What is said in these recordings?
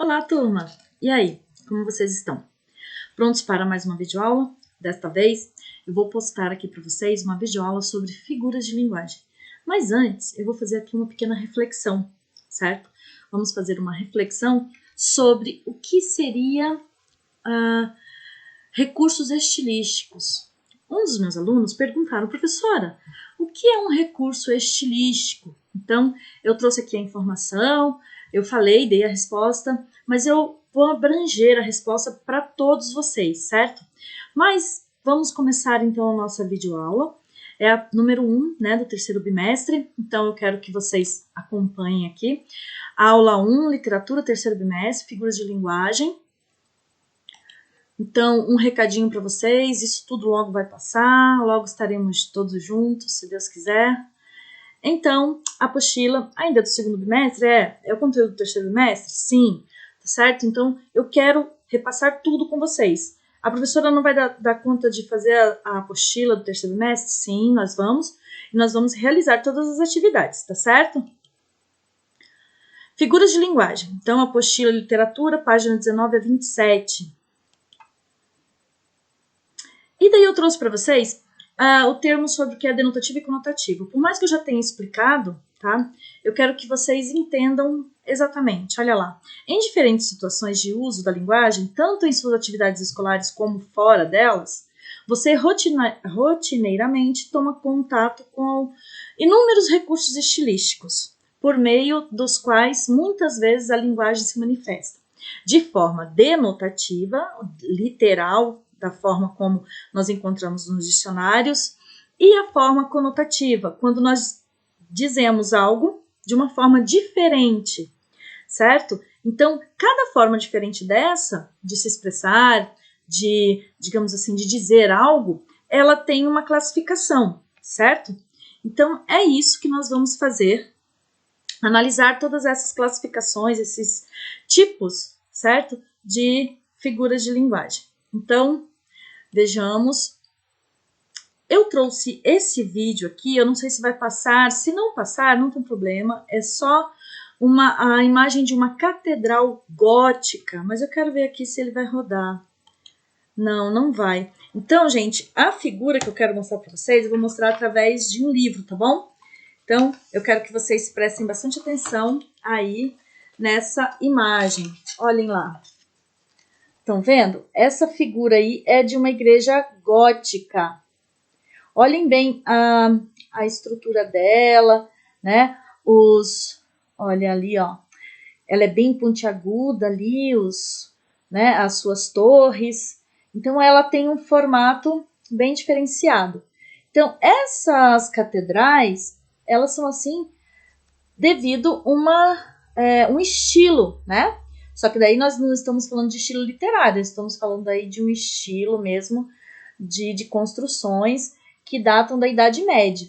Olá, turma! E aí, como vocês estão? Prontos para mais uma videoaula? Desta vez, eu vou postar aqui para vocês uma videoaula sobre figuras de linguagem. Mas antes, eu vou fazer aqui uma pequena reflexão, certo? Vamos fazer uma reflexão sobre o que seria recursos estilísticos. Um dos meus alunos perguntaram, professora, o que é um recurso estilístico? Então, eu trouxe aqui a informação, eu falei, dei a resposta, mas eu vou abranger a resposta para todos vocês, certo? Mas vamos começar então a nossa videoaula. É a número 1, né, do terceiro bimestre, então eu quero que vocês acompanhem aqui. A aula 1, literatura, terceiro bimestre, figuras de linguagem. Então, um recadinho para vocês, isso tudo logo vai passar, logo estaremos todos juntos, se Deus quiser. Então, a apostila ainda do segundo bimestre é o conteúdo do terceiro bimestre? Sim, tá certo? Então, eu quero repassar tudo com vocês. A professora não vai dar conta de fazer a apostila do terceiro bimestre? Sim, nós vamos. E nós vamos realizar todas as atividades, tá certo? Figuras de linguagem. Então, apostila literatura, página 19 a 27. E daí eu trouxe para vocês o termo sobre o que é denotativo e conotativo. Por mais que eu já tenha explicado, tá? Eu quero que vocês entendam exatamente. Olha lá. Em diferentes situações de uso da linguagem, tanto em suas atividades escolares como fora delas, você rotineiramente toma contato com inúmeros recursos estilísticos, por meio dos quais muitas vezes a linguagem se manifesta. De forma denotativa, literal, da forma como nós encontramos nos dicionários, e a forma conotativa, quando nós dizemos algo de uma forma diferente, certo? Então, cada forma diferente dessa, de se expressar, digamos assim, de dizer algo, ela tem uma classificação, certo? Então, é isso que nós vamos fazer, analisar todas essas classificações, esses tipos, certo? De figuras de linguagem. Então, vejamos. Eu trouxe esse vídeo aqui, eu não sei se vai passar, se não passar, não tem problema, é só a imagem de uma catedral gótica, mas eu quero ver aqui se ele vai rodar. Não, não vai. Então, gente, a figura que eu quero mostrar para vocês, eu vou mostrar através de um livro, tá bom? Então, eu quero que vocês prestem bastante atenção aí nessa imagem. Olhem lá. Estão vendo? Essa figura aí é de uma igreja gótica. Olhem bem a estrutura dela, né? Olha ali, ó. Ela é bem pontiaguda ali, né? As suas torres. Então, ela tem um formato bem diferenciado. Então, essas catedrais, elas são assim devido um estilo, né? Só que daí nós não estamos falando de estilo literário, estamos falando aí de um estilo mesmo de construções que datam da Idade Média,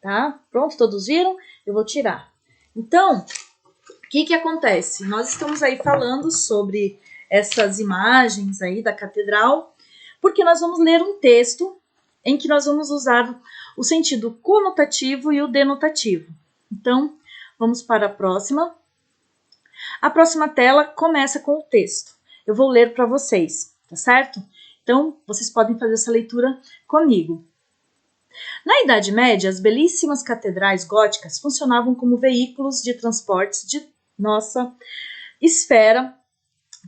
tá? Pronto, todos viram? Eu vou tirar. Então, o que acontece? Nós estamos aí falando sobre essas imagens aí da catedral, porque nós vamos ler um texto em que nós vamos usar o sentido conotativo e o denotativo. Então, vamos para a próxima. A próxima tela começa com o texto. Eu vou ler para vocês, tá certo? Então, vocês podem fazer essa leitura comigo. Na Idade Média, as belíssimas catedrais góticas funcionavam como veículos de transportes de nossa esfera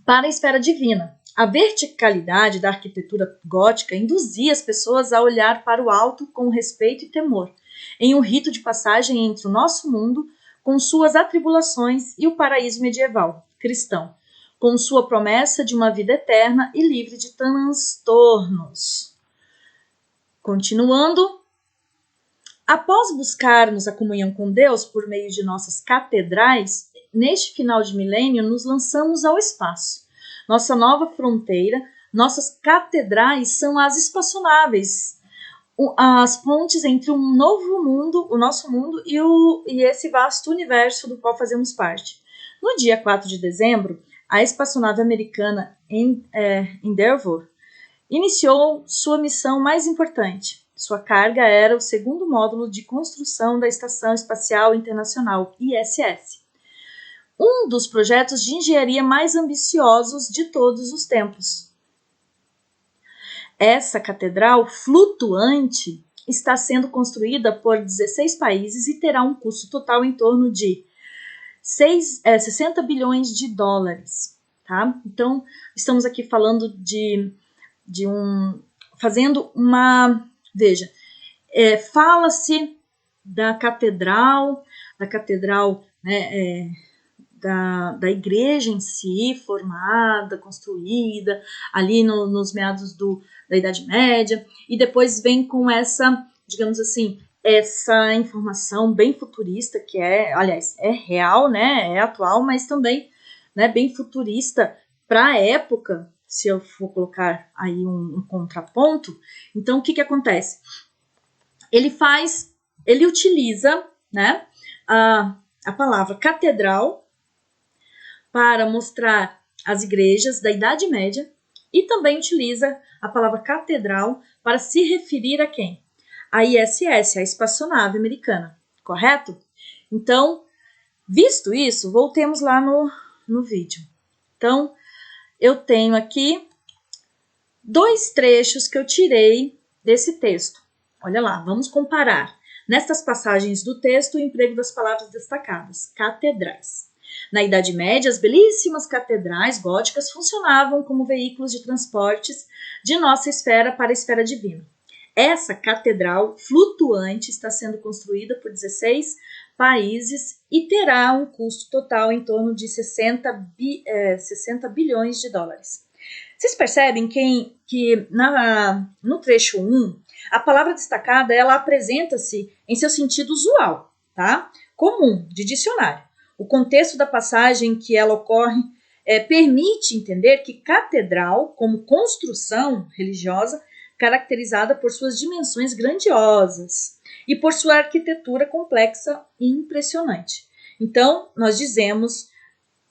para a esfera divina. A verticalidade da arquitetura gótica induzia as pessoas a olhar para o alto com respeito e temor, em um rito de passagem entre o nosso mundo, com suas atribulações, e o paraíso medieval, cristão, com sua promessa de uma vida eterna e livre de transtornos. Continuando, após buscarmos a comunhão com Deus por meio de nossas catedrais, neste final de milênio nos lançamos ao espaço. Nossa nova fronteira, nossas catedrais são as espaçonáveis, as pontes entre um novo mundo, o nosso mundo, e esse vasto universo do qual fazemos parte. No dia 4 de dezembro, a espaçonave americana Endeavour iniciou sua missão mais importante. Sua carga era o segundo módulo de construção da Estação Espacial Internacional, ISS. um dos projetos de engenharia mais ambiciosos de todos os tempos. Essa catedral flutuante está sendo construída por 16 países e terá um custo total em torno de 60 bilhões de dólares. Tá? Então, estamos aqui falando fazendo uma... Veja, fala-se da catedral, né, da igreja em si, formada, construída, ali nos meados da Idade Média, e depois vem com essa, digamos assim, essa informação bem futurista, que aliás, é real, né, é atual, mas também, né, bem futurista para a época, se eu for colocar aí um contraponto. Então, o que acontece? Ele utiliza, né, a palavra catedral para mostrar as igrejas da Idade Média e também utiliza a palavra catedral para se referir a quem? A ISS, a espaçonave americana, correto? Então, visto isso, voltemos lá no vídeo. Então, eu tenho aqui 2 trechos que eu tirei desse texto. Olha lá, vamos comparar. Nestas passagens do texto, o emprego das palavras destacadas, catedrais. Na Idade Média, as belíssimas catedrais góticas funcionavam como veículos de transportes de nossa esfera para a esfera divina. Essa catedral flutuante está sendo construída por 16 países e terá um custo total em torno de 60 bilhões de dólares. Vocês percebem que no trecho 1, a palavra destacada ela apresenta-se em seu sentido usual, tá? Comum, de dicionário. O contexto da passagem que ela ocorre permite entender que catedral, como construção religiosa, caracterizada por suas dimensões grandiosas e por sua arquitetura complexa e impressionante. Então, nós dizemos,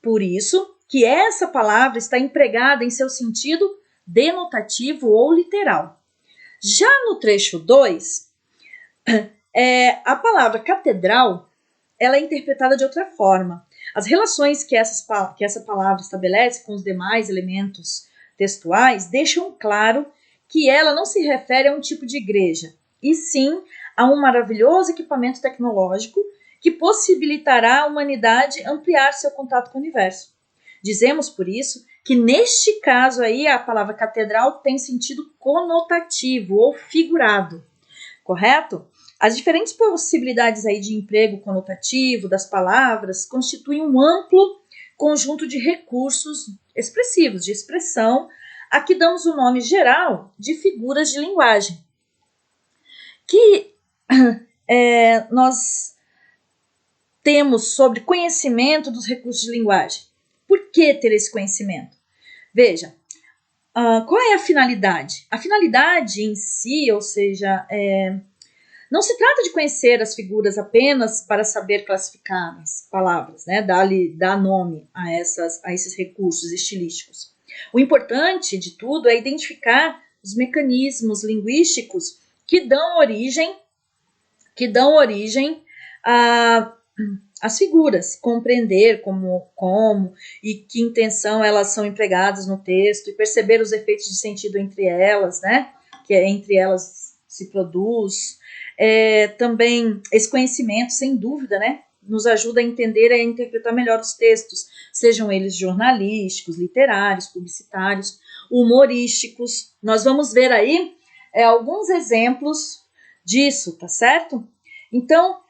por isso, que essa palavra está empregada em seu sentido denotativo ou literal. Já no trecho 2, a palavra catedral ela é interpretada de outra forma. As relações que essa palavra estabelece com os demais elementos textuais deixam claro que ela não se refere a um tipo de igreja, e sim a um maravilhoso equipamento tecnológico que possibilitará à humanidade ampliar seu contato com o universo. Dizemos, por isso, que neste caso aí a palavra catedral tem sentido conotativo ou figurado, correto? As diferentes possibilidades aí de emprego conotativo das palavras constituem um amplo conjunto de recursos expressivos, de expressão, a que damos o nome geral de figuras de linguagem, que nós temos sobre conhecimento dos recursos de linguagem. Por que ter esse conhecimento? Veja, qual é a finalidade? A finalidade em si, ou seja, não se trata de conhecer as figuras apenas para saber classificar as palavras, né? Dar nome a esses recursos estilísticos. O importante de tudo é identificar os mecanismos linguísticos que dão origem às figuras, compreender como e que intenção elas são empregadas no texto e perceber os efeitos de sentido entre elas, né? Que entre elas se produz. Também esse conhecimento, sem dúvida, né, nos ajuda a entender e a interpretar melhor os textos, sejam eles jornalísticos, literários, publicitários, humorísticos. Nós vamos ver aí alguns exemplos disso, tá certo? Então,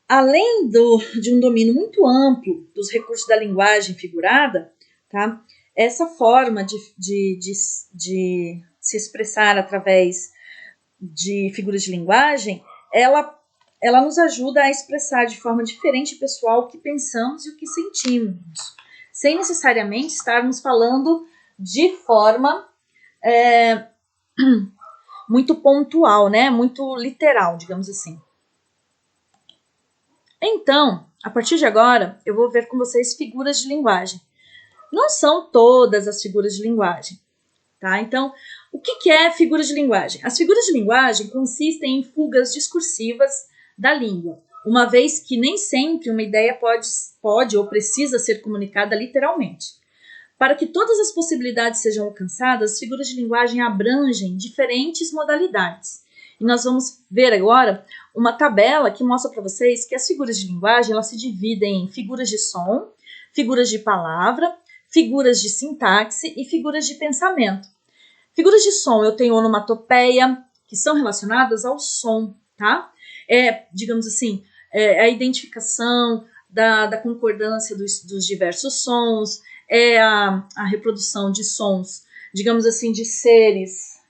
além de um domínio muito amplo dos recursos da linguagem figurada, tá, essa forma de se expressar através de figuras de linguagem, ela nos ajuda a expressar de forma diferente e pessoal o que pensamos e o que sentimos, sem necessariamente estarmos falando de forma muito pontual, né? Muito literal, digamos assim. Então, a partir de agora, eu vou ver com vocês figuras de linguagem. Não são todas as figuras de linguagem, tá? Então, o que é figuras de linguagem? As figuras de linguagem consistem em fugas discursivas da língua, uma vez que nem sempre uma ideia pode ou precisa ser comunicada literalmente. Para que todas as possibilidades sejam alcançadas, as figuras de linguagem abrangem diferentes modalidades. E nós vamos ver agora uma tabela que mostra para vocês que as figuras de linguagem elas se dividem em figuras de som, figuras de palavra, figuras de sintaxe e figuras de pensamento. Figuras de som, eu tenho onomatopeia, que são relacionadas ao som, tá? Digamos assim, a identificação da concordância dos diversos sons, a reprodução de sons, digamos assim, de seres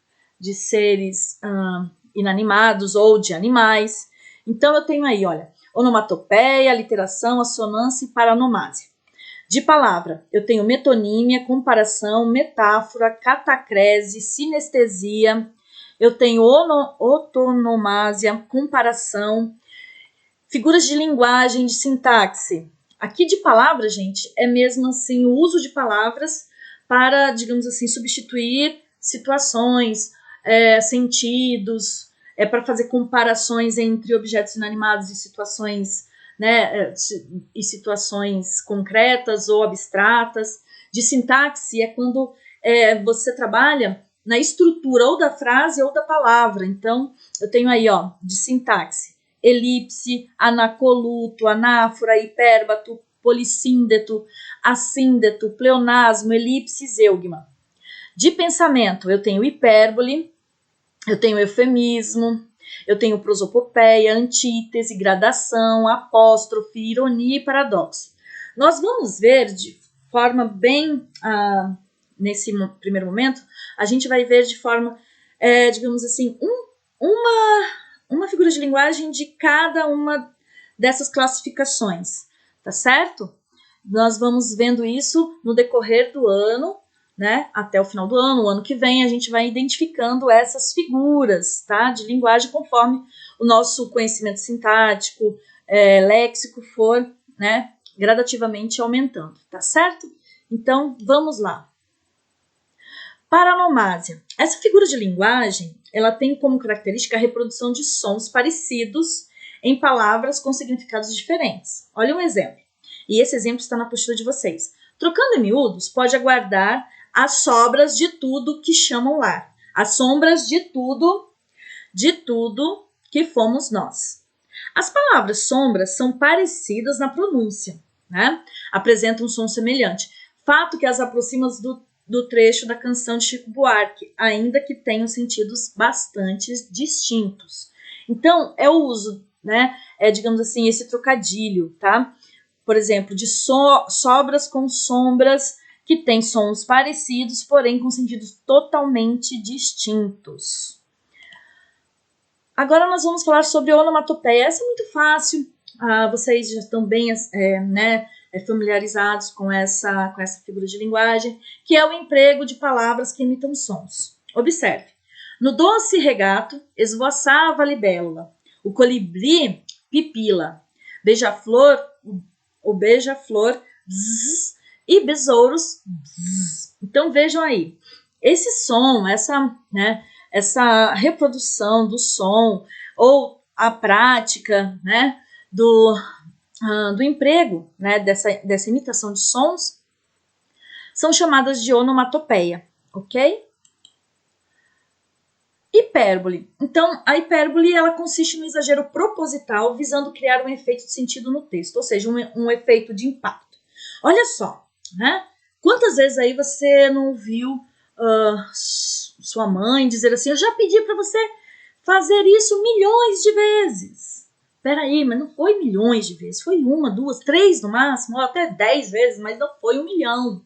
inanimados ou de animais. Então eu tenho aí, olha, onomatopeia, literação, assonância e paronomásia. De palavra, eu tenho metonímia, comparação, metáfora, catacrese, sinestesia. Eu tenho otonomásia, comparação, figuras de linguagem, de sintaxe. Aqui de palavra, gente, é mesmo assim o uso de palavras para, digamos assim, substituir situações, sentidos, para fazer comparações entre objetos inanimados e situações, né, e situações concretas ou abstratas. De sintaxe é quando você trabalha na estrutura ou da frase ou da palavra. Então, eu tenho aí, ó, de sintaxe, elipse, anacoluto, anáfora, hipérbato, polissíndeto, assíndeto, pleonasmo, elipse, zeugma. De pensamento, eu tenho hipérbole, eu tenho eufemismo, eu tenho prosopopeia, antítese, gradação, apóstrofe, ironia e paradoxo. Nós vamos ver de forma bem, nesse primeiro momento, a gente vai ver de forma, digamos assim, uma figura de linguagem de cada uma dessas classificações, tá certo? Nós vamos vendo isso no decorrer do ano, né? Até o final do ano, o ano que vem, a gente vai identificando essas figuras, tá? De linguagem conforme o nosso conhecimento sintático, léxico for, né? Gradativamente aumentando, tá certo? Então, vamos lá. Paronomásia. Essa figura de linguagem, ela tem como característica a reprodução de sons parecidos em palavras com significados diferentes. Olha um exemplo. E esse exemplo está na apostila de vocês. Trocando em miúdos, pode aguardar as sobras de tudo que chamam lar. As sombras de tudo que fomos nós. As palavras sombras são parecidas na pronúncia, né? Apresentam um som semelhante. Fato que as aproxima do trecho da canção de Chico Buarque, ainda que tenham sentidos bastante distintos. Então, é o uso, né? Digamos assim, esse trocadilho, tá? Por exemplo, de sobras com sombras, que tem sons parecidos, porém com sentidos totalmente distintos. Agora nós vamos falar sobre onomatopeia. Essa é muito fácil, vocês já estão bem familiarizados com essa figura de linguagem, que é o emprego de palavras que imitam sons. Observe. No doce regato, esvoaçava a libélula. O colibri, pipila. Beija-flor, o beija-flor, zzz, e besouros, zzz. Então vejam aí, esse som, essa reprodução do som, ou a prática, né, do emprego, né, dessa imitação de sons, são chamadas de onomatopeia, ok? Hipérbole. Então, a hipérbole ela consiste no exagero proposital visando criar um efeito de sentido no texto, ou seja, um efeito de impacto. Olha só, né? Quantas vezes aí você não ouviu sua mãe dizer assim, eu já pedi para você fazer isso milhões de vezes. Peraí, mas não foi milhões de vezes, foi 1, 2, 3 no máximo, ou até 10 vezes, mas não foi 1 milhão,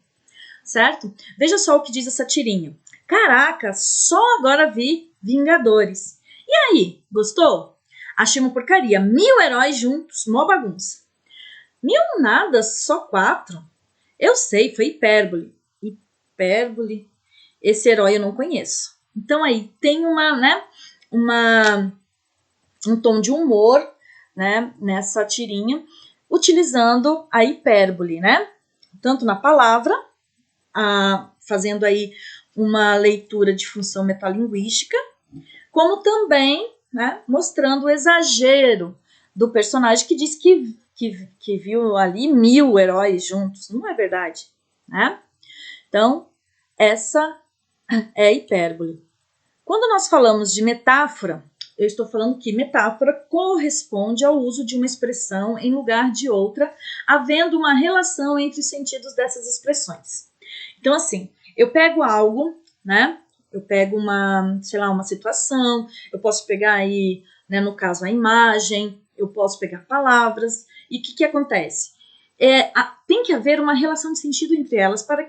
certo? Veja só o que diz essa tirinha. Caraca, só agora vi Vingadores. E aí, gostou? Achei uma porcaria. 1000 heróis juntos, mó bagunça. 1000 nada, só 4. Eu sei, foi hipérbole. Hipérbole. Esse herói eu não conheço. Então aí tem um tom de humor, né, nessa tirinha, utilizando a hipérbole, né? Tanto na palavra, fazendo aí uma leitura de função metalinguística, como também, né, mostrando o exagero do personagem que diz que viu ali 1000 heróis juntos. Não é verdade, né? Então, essa é a hipérbole. Quando nós falamos de metáfora, eu estou falando que metáfora corresponde ao uso de uma expressão em lugar de outra, havendo uma relação entre os sentidos dessas expressões. Então, assim, eu pego algo, né? Eu pego uma, sei lá, uma situação, eu posso pegar aí, né, no caso, a imagem, eu posso pegar palavras, e o que acontece? Tem que haver uma relação de sentido entre elas para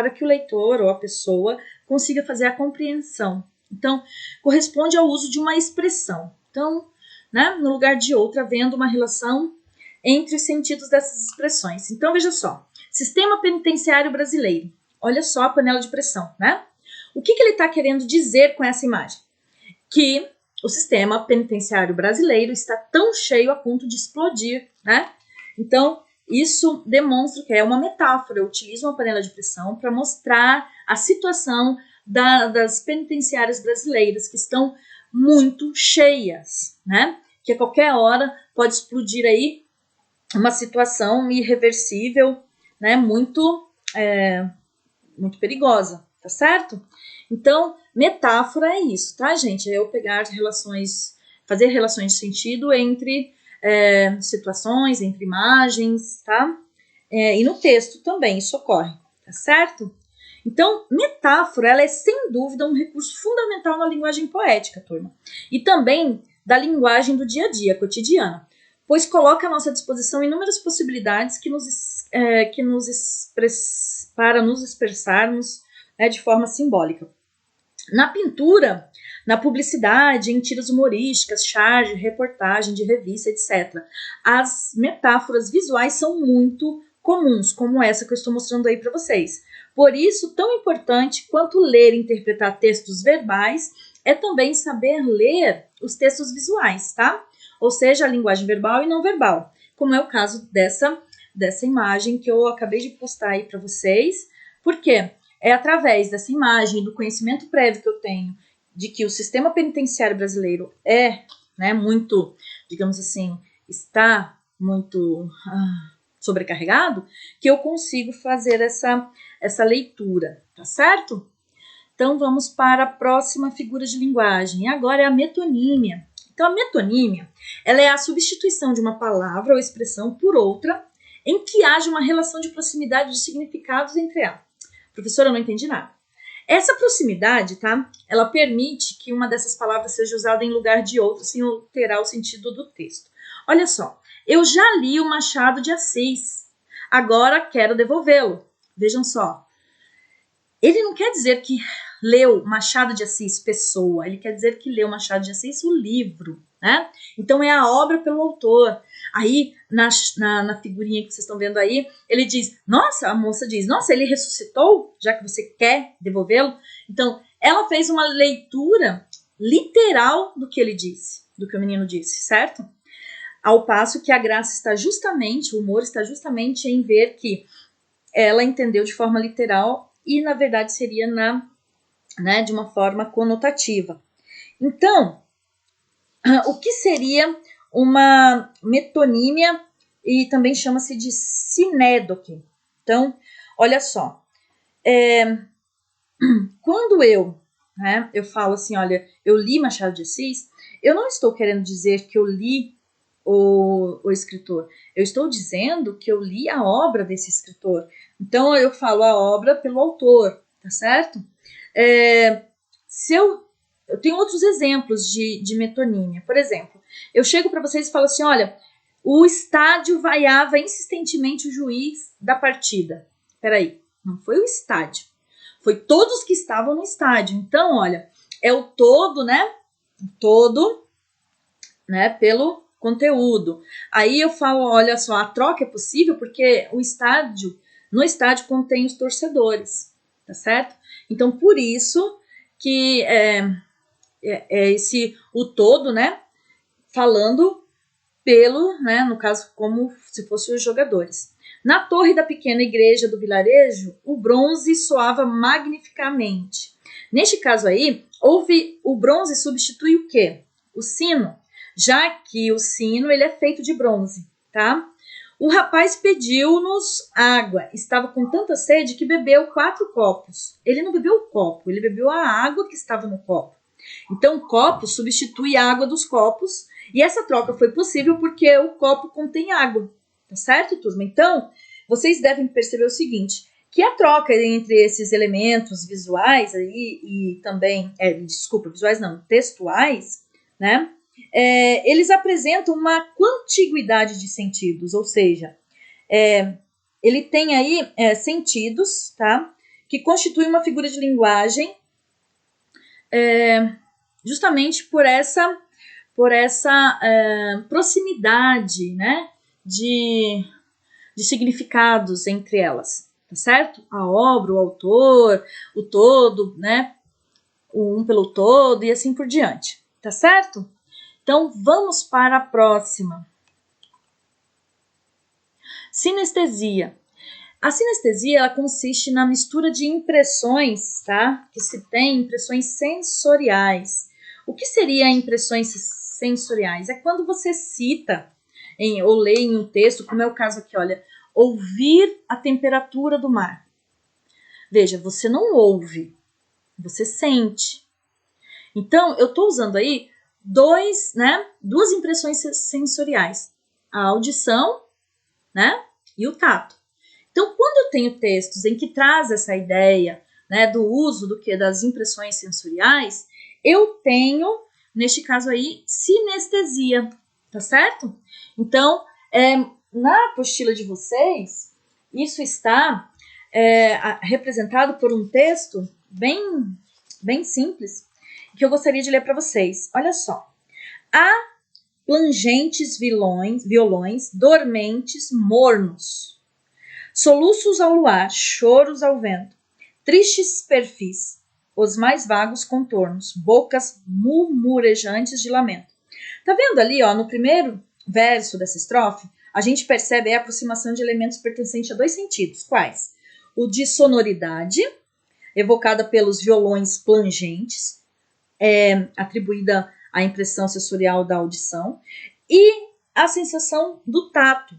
que o leitor ou a pessoa consiga fazer a compreensão. Então, corresponde ao uso de uma expressão. Então, né, no lugar de outra, havendo uma relação entre os sentidos dessas expressões. Então, veja só. Sistema penitenciário brasileiro. Olha só a panela de pressão, né? O que ele está querendo dizer com essa imagem? Que o sistema penitenciário brasileiro está tão cheio a ponto de explodir, né? Então, isso demonstra que é uma metáfora. Eu utilizo uma panela de pressão para mostrar a situação das penitenciárias brasileiras, que estão muito cheias, né? Que a qualquer hora pode explodir aí uma situação irreversível, né? Muito perigosa, tá certo? Então, metáfora é isso, tá, gente? É eu pegar fazer relações de sentido entre situações, entre imagens, tá? E no texto também isso ocorre, tá certo? Então, metáfora, ela é sem dúvida um recurso fundamental na linguagem poética, turma. E também da linguagem do dia a dia, cotidiana, pois coloca à nossa disposição inúmeras possibilidades para nos expressarmos, né, de forma simbólica. Na pintura, na publicidade, em tiras humorísticas, charge, reportagem de revista, etc. As metáforas visuais são muito comuns, como essa que eu estou mostrando aí para vocês. Por isso, tão importante quanto ler e interpretar textos verbais é também saber ler os textos visuais, tá? Ou seja, a linguagem verbal e não verbal, como é o caso dessa imagem que eu acabei de postar aí para vocês. Por quê? É através dessa imagem, do conhecimento prévio que eu tenho de que o sistema penitenciário brasileiro muito, digamos assim, está muito sobrecarregado, que eu consigo fazer essa leitura, tá certo? Então, vamos para a próxima figura de linguagem. E agora é a metonímia. Então, a metonímia, ela é a substituição de uma palavra ou expressão por outra em que haja uma relação de proximidade de significados entre elas. Professora, eu não entendi nada. Essa proximidade, tá? Ela permite que uma dessas palavras seja usada em lugar de outra, sem alterar o sentido do texto. Olha só, eu já li o Machado de Assis, agora quero devolvê-lo. Vejam só, ele não quer dizer que leu Machado de Assis, pessoa, ele quer dizer que leu Machado de Assis, o livro, né? Então é a obra pelo autor. Aí, na figurinha que vocês estão vendo aí, ele diz, nossa, a moça diz, nossa, ele ressuscitou, já que você quer devolvê-lo. Então, ela fez uma leitura literal do que ele disse, do que o menino disse, certo? Ao passo que a graça está justamente, o humor está justamente em ver que ela entendeu de forma literal e, na verdade, seria de uma forma conotativa. Então, o que seria uma metonímia e também chama-se de sinédoque. Então, olha só, quando eu falo assim, olha, eu li Machado de Assis, eu não estou querendo dizer que eu li o escritor, eu estou dizendo que eu li a obra desse escritor. Então, eu falo a obra pelo autor, tá certo? Eu tenho outros exemplos de metonímia. Por exemplo, eu chego para vocês e falo assim, olha, o estádio vaiava insistentemente o juiz da partida. Peraí, não foi o estádio, foi todos que estavam no estádio. Então, olha, é o todo, pelo conteúdo. Aí eu falo, olha só, a troca é possível porque no estádio contém os torcedores, tá certo? Então, por isso que o todo, falando pelo, no caso, como se fossem os jogadores. Na torre da pequena igreja do vilarejo, o bronze soava magnificamente. Neste caso aí, o bronze substitui o quê? O sino. já que o sino ele é feito de bronze, tá? O rapaz pediu-nos água, estava com tanta sede que bebeu 4 copos. Ele não bebeu o copo, ele bebeu a água que estava no copo. Então, o copo substitui a água dos copos, e essa troca foi possível porque o copo contém água, tá certo, turma? Então, vocês devem perceber o seguinte, que a troca entre esses elementos visuais aí, e também, visuais não, textuais, né? Eles apresentam uma contiguidade de sentidos, ou seja, ele tem aí sentidos, tá? Que constituem uma figura de linguagem justamente por essa proximidade, né? De significados entre elas, tá certo? A obra, o autor, o todo, né? O um pelo todo e assim por diante, tá certo? Então, vamos para a próxima. Sinestesia. A sinestesia, ela consiste na mistura de impressões, tá? Que se tem impressões sensoriais. O que seria impressões sensoriais? É quando você cita ou lê em um texto, como é o caso aqui, olha, ouvir a temperatura do mar. Veja, você não ouve, você sente. Então, eu estou usando aí duas impressões sensoriais, a audição, né, e o tato. Então, quando eu tenho textos em que traz essa ideia, né, do uso das impressões sensoriais, eu tenho, neste caso aí, sinestesia, tá certo? Então, na apostila de vocês, isso está representado por um texto bem simples, que eu gostaria de ler para vocês. Olha só. Há plangentes violões, dormentes, mornos. Soluços ao luar, choros ao vento. Tristes perfis, os mais vagos contornos. Bocas murmurejantes de lamento. Tá vendo ali, ó, no primeiro verso dessa estrofe, a gente percebe a aproximação de elementos pertencentes a 2 sentidos. Quais? O de sonoridade, evocada pelos violões plangentes, atribuída à impressão sensorial da audição, e a sensação do tato,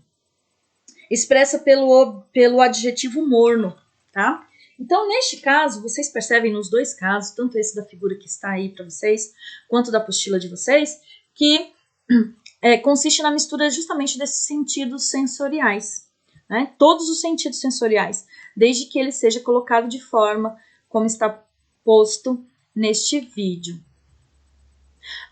expressa pelo adjetivo morno, tá? Então, neste caso, vocês percebem nos 2 casos, tanto esse da figura que está aí para vocês, quanto da apostila de vocês, que consiste na mistura justamente desses sentidos sensoriais, né? Todos os sentidos sensoriais, desde que ele seja colocado de forma como está posto neste vídeo.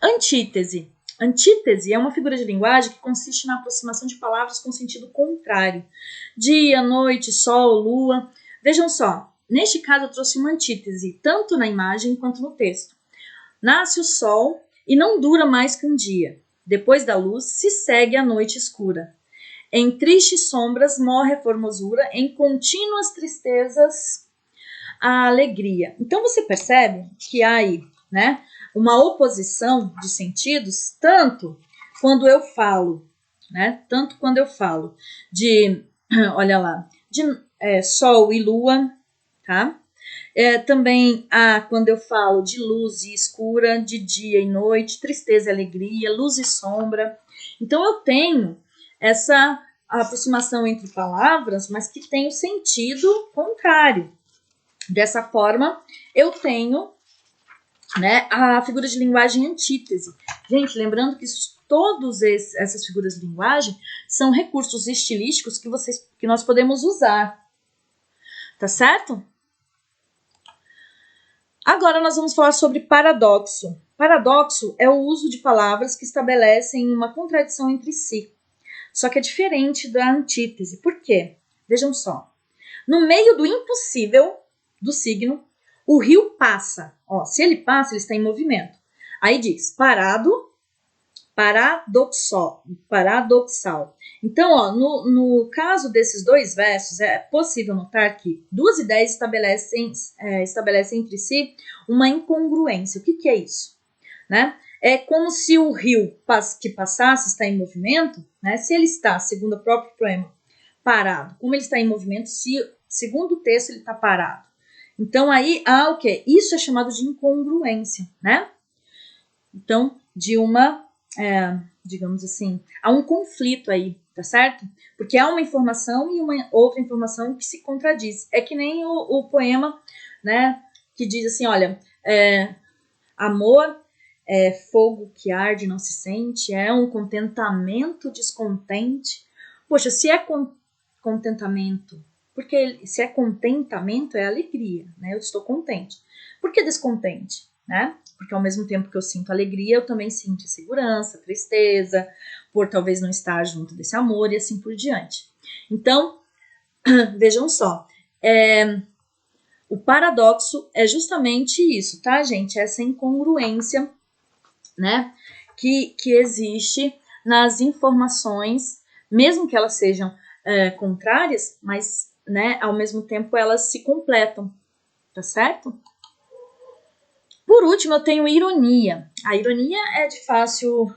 Antítese. Antítese é uma figura de linguagem que consiste na aproximação de palavras com sentido contrário. Dia, noite, sol, lua. Vejam só, neste caso eu trouxe uma antítese, tanto na imagem quanto no texto. Nasce o sol e não dura mais que um dia. Depois da luz se segue a noite escura. Em tristes sombras morre a formosura, em contínuas tristezas a alegria. Então você percebe que há aí, né, uma oposição de sentidos, tanto quando eu falo, né, de, olha lá, de sol e lua, tá? Também há quando eu falo de luz e escura, de dia e noite, tristeza e alegria, luz e sombra. Então eu tenho essa aproximação entre palavras, mas que tem o sentido contrário. Dessa forma, eu tenho, né, a figura de linguagem antítese. Gente, lembrando que todas essas figuras de linguagem são recursos estilísticos que nós podemos usar. Tá certo? Agora nós vamos falar sobre paradoxo. Paradoxo é o uso de palavras que estabelecem uma contradição entre si. Só que é diferente da antítese. Por quê? Vejam só. No meio do impossível do signo, o rio passa. Ó, se ele passa, ele está em movimento. Aí diz parado, paradoxal. Então, ó, no caso desses 2 versos, é possível notar que 2 ideias estabelecem entre si uma incongruência. O que é isso? Né? É como se o rio que passasse está em movimento, né? Se ele está, segundo o próprio poema, parado, como ele está em movimento, se segundo o texto ele está parado. Então aí há o quê? Isso é chamado de incongruência, né? Então, de uma digamos assim, há um conflito aí, tá certo? Porque há uma informação e uma outra informação que se contradiz. É que nem o poema, né, que diz assim, olha, amor é fogo que arde e não se sente, é um contentamento descontente. Poxa, se é contentamento, porque se é contentamento é alegria, né? Eu estou contente. Por que descontente, né? Porque ao mesmo tempo que eu sinto alegria, eu também sinto insegurança, tristeza, por talvez não estar junto desse amor e assim por diante. Então, vejam só, o paradoxo é justamente isso, tá, gente? Essa incongruência, né, que existe nas informações, mesmo que elas sejam contrárias, mas, né, ao mesmo tempo elas se completam, tá certo? Por último, eu tenho ironia. A ironia é de fácil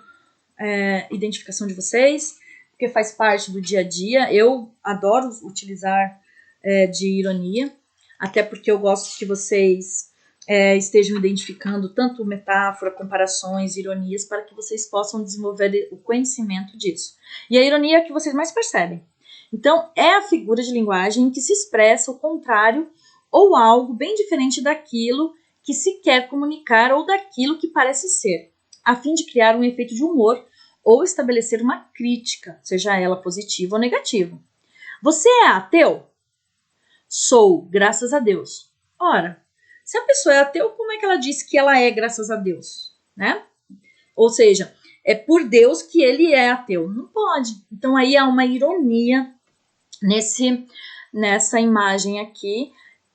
identificação de vocês, porque faz parte do dia a dia. Eu adoro utilizar de ironia, até porque eu gosto que vocês estejam identificando tanto metáfora, comparações, ironias, para que vocês possam desenvolver o conhecimento disso. E a ironia é a que vocês mais percebem. Então, é a figura de linguagem em que se expressa o contrário ou algo bem diferente daquilo que se quer comunicar ou daquilo que parece ser, a fim de criar um efeito de humor ou estabelecer uma crítica, seja ela positiva ou negativa. Você é ateu? Sou, graças a Deus. Ora, se a pessoa é ateu, como é que ela diz que ela é graças a Deus, né? Ou seja, é por Deus que ele é ateu. Não pode. Então aí há uma ironia nessa imagem aqui,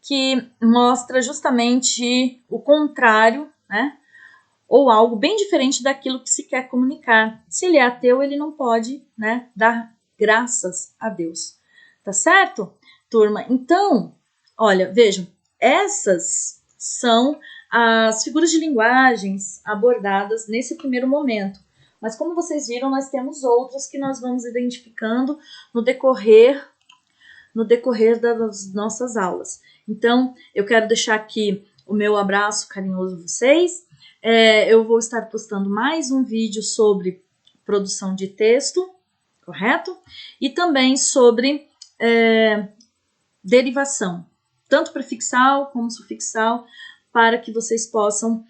que mostra justamente o contrário, né? Ou algo bem diferente daquilo que se quer comunicar. Se ele é ateu, ele não pode, né, dar graças a Deus. Tá certo, turma? Então, olha, vejam, essas são as figuras de linguagens abordadas nesse primeiro momento. Mas como vocês viram, nós temos outras que nós vamos identificando no decorrer das nossas aulas. Então, eu quero deixar aqui o meu abraço carinhoso a vocês. Eu vou estar postando mais um vídeo sobre produção de texto, correto? E também sobre derivação, tanto prefixal como sufixal, para que vocês possam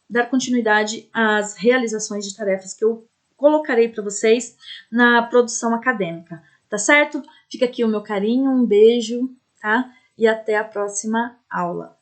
dar continuidade às realizações de tarefas que eu colocarei para vocês na produção acadêmica, tá certo? Fica aqui o meu carinho, um beijo, tá? E até a próxima aula.